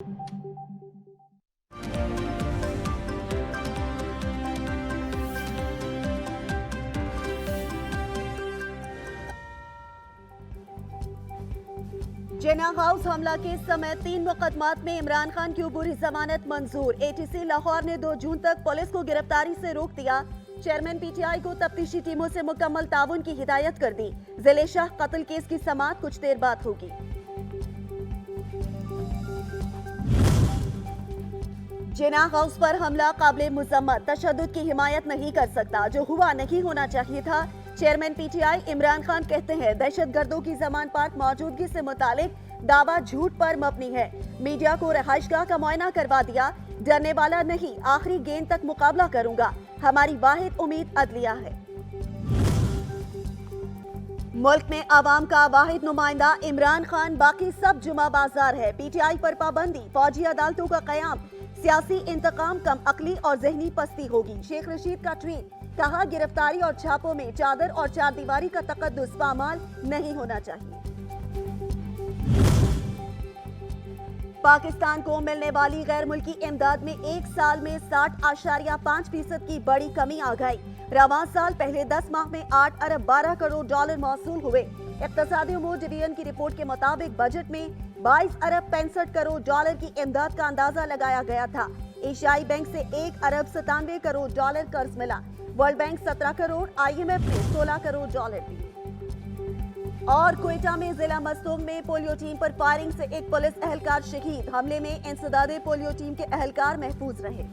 जिन्ना house हमला के समय 3 मुकदमात में इमरान खान की अबूरी जमानत मंजूर। एटीसी लाहौर ने 2 जून तक पुलिस को गिरफ्तारी से रोक दिया। चेयरमैन पीटीआई को तफ्तीशी टीमों से मुकम्मल ताउन की हिदायत कर दी। जिले शाह कत्ल केस की समाअत कुछ देर बाद होगी। जिन्ना हाउस पर हमला काबिल मुजम्मत, तशद्दुद की हिमायत नहीं कर सकता, जो हुआ नहीं होना चाहिए था। चेयरमैन पीटीआई इमरान खान कहते हैं दहशतगर्दों की जमान पार्क मौजूदगी से मुतालिक दावा झूठ पर मबनी है। मीडिया को रहायशगाह का मुआयना करवा दिया। डरने वाला नहीं, आखिरी गेंद तक मुकाबला करूंगा। हमारी वाहिद उम्मीद अदलिया है। मुल्क में आवाम का वाहिद नुमाइंदा इमरान खान, बाकी सब जुमा बाजार है। पीटीआई पर पाबंदी, फौजी अदालतों का कयाम, सियासी इंतकाम कम अकली और जहनी पस्ती होगी। शेख रशीद का ट्वीट, कहा गिरफ्तारी और छापों में चादर और चारदीवारी का तकद्दुस पामाल नहीं होना चाहिए। पाकिस्तान को मिलने वाली गैर मुल्की इमदाद में एक साल में 60.5% की बड़ी कमी आ गई। रवां साल पहले 10 माह में 8 अरब 12 करोड़ डॉलर मौसूल हुए। इक्तसादी उमूर डिवीजन की रिपोर्ट के मुताबिक बजट में 22 अरब 65 करोड़ डॉलर की इमदाद का अंदाजा लगाया गया था। एशियाई बैंक से 1 अरब 97 करोड़ डॉलर कर्ज मिला। वर्ल्ड बैंक 17 करोड़, IMF ने 16 करोड़ डॉलर दिए। और क्वेटा में जिला मस्तूम में पोलियो टीम पर फायरिंग से एक पुलिस एहलकार शहीद। हमले में इंसदादे पोलियो टीम के एहलकार महफूज रहे।